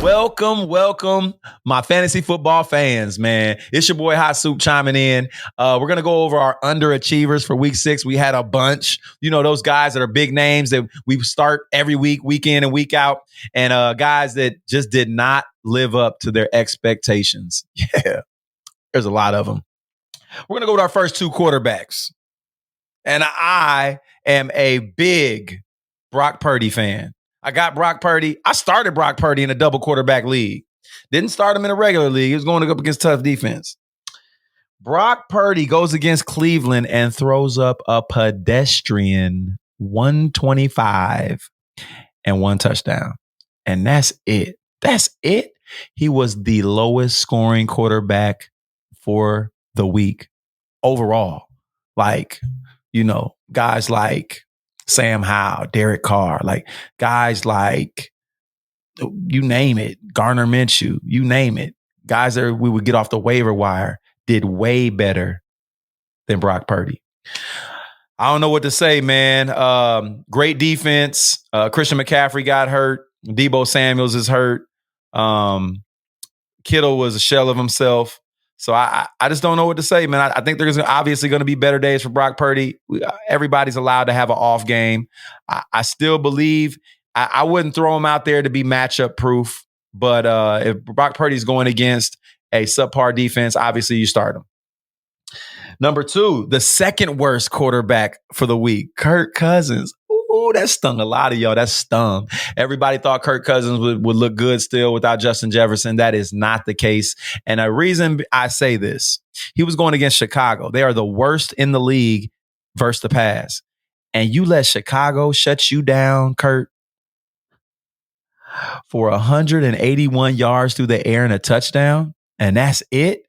Welcome, my fantasy football fans, man. It's your boy Hot Soup chiming in. We're going to go over our underachievers for week 6. We had a bunch, those guys that are big names that we start every week in and week out, and guys that just did not live up to their expectations. Yeah, there's a lot of them. We're going to go with our first 2 quarterbacks. And I am a big Brock Purdy fan. I got Brock Purdy. I started Brock Purdy in a double quarterback league. Didn't start him in a regular league. He was going up against tough defense. Brock Purdy goes against Cleveland and throws up a pedestrian 125 and 1 touchdown. And that's it. That's it. He was the lowest scoring quarterback for the week overall. Guys like Sam Howell, Derek Carr, guys like, you name it, Gardner Minshew, you name it. Guys that we would get off the waiver wire did way better than Brock Purdy. I don't know what to say, man. Great defense. Christian McCaffrey got hurt. Deebo Samuels is hurt. Kittle was a shell of himself. So I just don't know what to say, man. I think there's obviously going to be better days for Brock Purdy. Everybody's allowed to have an off game. I still believe I wouldn't throw him out there to be matchup proof. But if Brock Purdy's going against a subpar defense, obviously you start him. Number 2, the second worst quarterback for the week, Kirk Cousins. Ooh, that stung a lot of y'all. That stung. Everybody thought Kirk Cousins would look good still without Justin Jefferson. That is not the case. And a reason I say this, he was going against Chicago. They are the worst in the league versus the pass. And you let Chicago shut you down, Kurt, for 181 yards through the air and a touchdown. And that's it.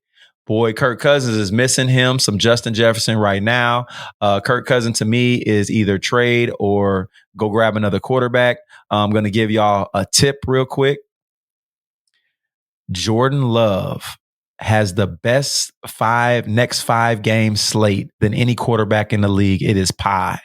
Boy, Kirk Cousins is missing him some Justin Jefferson right now. Kirk Cousins, to me, is either trade or go grab another quarterback. I'm going to give y'all a tip real quick. Jordan Love has the best next 5 game slate than any quarterback in the league. It is pie.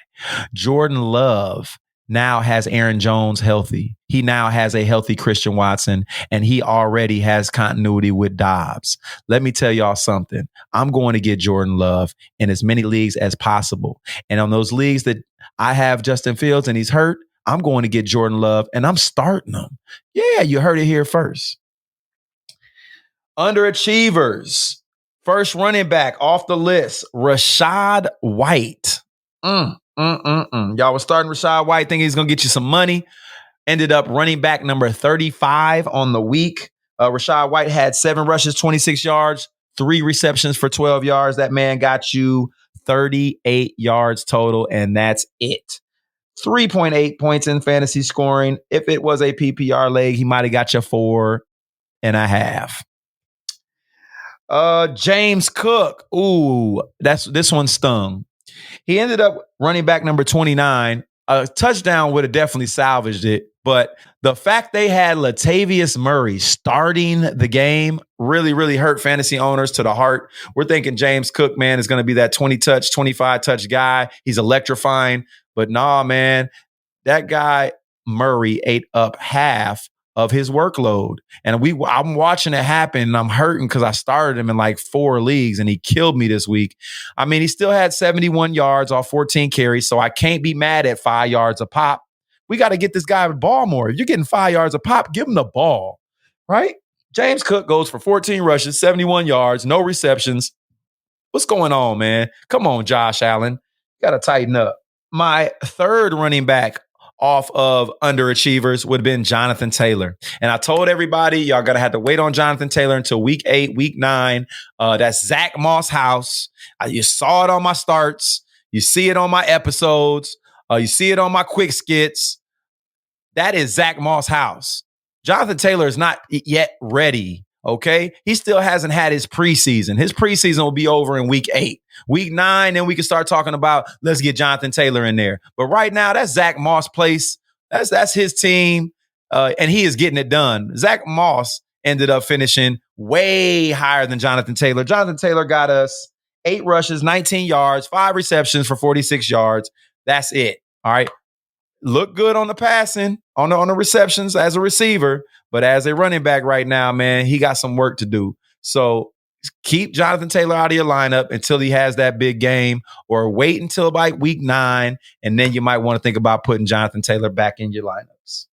Jordan Love now has Aaron Jones healthy. He now has a healthy Christian Watson, and he already has continuity with Dobbs. Let me tell y'all something. I'm going to get Jordan Love in as many leagues as possible. And on those leagues that I have Justin Fields and he's hurt, I'm going to get Jordan Love and I'm starting him. Yeah, you heard it here first. Underachievers. First running back off the list, Rachaad White. Y'all was starting Rachaad White thinking he's going to get you some money. Ended up running back number 35 on the week. Rachaad White had 7 rushes, 26 yards, 3 receptions for 12 yards. That man got you 38 yards total, and that's it. 3.8 points in fantasy scoring. If it was a PPR league, he might have got you 4.5. James Cook. Ooh, this one stung. He ended up running back number 29. A touchdown would have definitely salvaged it. But the fact they had Latavius Murray starting the game really, really hurt fantasy owners to the heart. We're thinking James Cook, man, is going to be that 20-touch, 25-touch guy. He's electrifying. But nah, man, that guy Murray ate up half of his workload. And I'm watching it happen, and I'm hurting because I started him in 4 leagues, and he killed me this week. I mean, he still had 71 yards off 14 carries, so I can't be mad at 5 yards a pop. We got to get this guy the ball more. If you're getting 5 yards a pop, give him the ball, right? James Cook goes for 14 rushes, 71 yards, no receptions. What's going on, man? Come on, Josh Allen. You got to tighten up. My third running back off of underachievers would have been Jonathan Taylor. And I told everybody, y'all got to have to wait on Jonathan Taylor until week 8, week 9. That's Zach Moss house. You saw it on my starts. You see it on my episodes. You see it on my quick skits. That is Zach Moss house. Jonathan Taylor is not yet ready, okay? He still hasn't had his preseason. His preseason will be over in week 8. Week 9, then we can start talking about, let's get Jonathan Taylor in there. But right now, that's Zach Moss' place. That's his team, and he is getting it done. Zach Moss ended up finishing way higher than Jonathan Taylor. Jonathan Taylor got us 8 rushes, 19 yards, 5 receptions for 46 yards. That's it, all right? look good on the passing, on the receptions as a receiver, but as a running back right now, man, he got some work to do. So keep Jonathan Taylor out of your lineup until he has that big game, or wait until like week 9, and then you might want to think about putting Jonathan Taylor back in your lineups.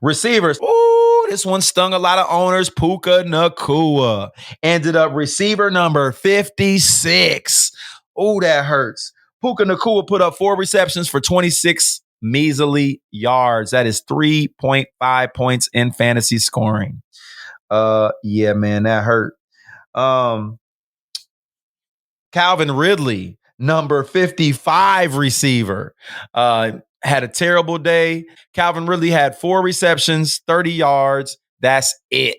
Receivers. Ooh, this one stung a lot of owners. Puka Nacua ended up receiver number 56. Ooh, that hurts. Puka Nacua put up 4 receptions for 26 measly yards. That is 3.5 points in fantasy scoring. Yeah, man, that hurt. Calvin Ridley, number 55 receiver, had a terrible day. Calvin Ridley had 4 receptions, 30 yards. That's it.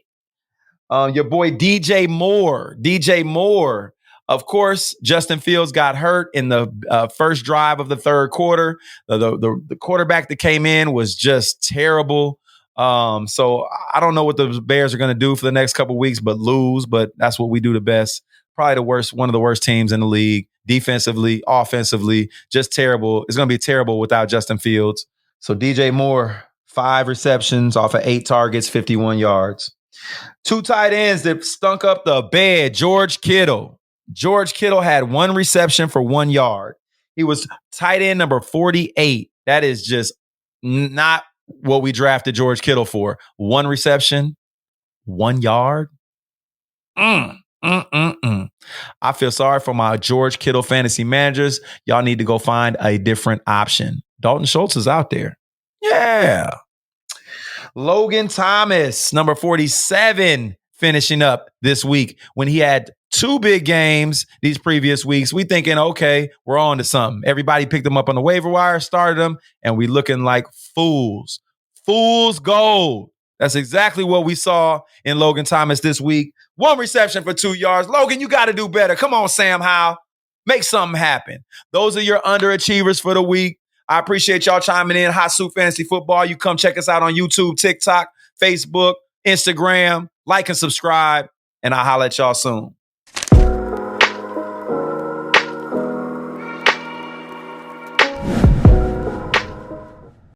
Your boy DJ Moore. Of course, Justin Fields got hurt in the first drive of the third quarter. The quarterback that came in was just terrible. So I don't know what the Bears are going to do for the next couple of weeks, but lose. But that's what we do the best. Probably one of the worst teams in the league, defensively, offensively, just terrible. It's going to be terrible without Justin Fields. So DJ Moore, 5 receptions off of 8 targets, 51 yards. 2 tight ends that stunk up the bed. George Kittle had 1 reception for 1 yard. He was tight end number 48. That is just not what we drafted George Kittle for. 1 reception, 1 yard. I feel sorry for my George Kittle fantasy managers. Y'all need to go find a different option. Dalton Schultz is out there. Yeah. Logan Thomas, number 47, finishing up this week when he had 2 big games these previous weeks. We thinking, okay, we're on to something. Everybody picked him up on the waiver wire, started him, and we looking like fools. Fool's gold. That's exactly what we saw in Logan Thomas this week. 1 reception for 2 yards. Logan, you got to do better. Come on, Sam Howell. Make something happen. Those are your underachievers for the week. I appreciate y'all chiming in. Hot Soup Fantasy Football. You come check us out on YouTube, TikTok, Facebook, Instagram. Like and subscribe, and I'll holler at y'all soon.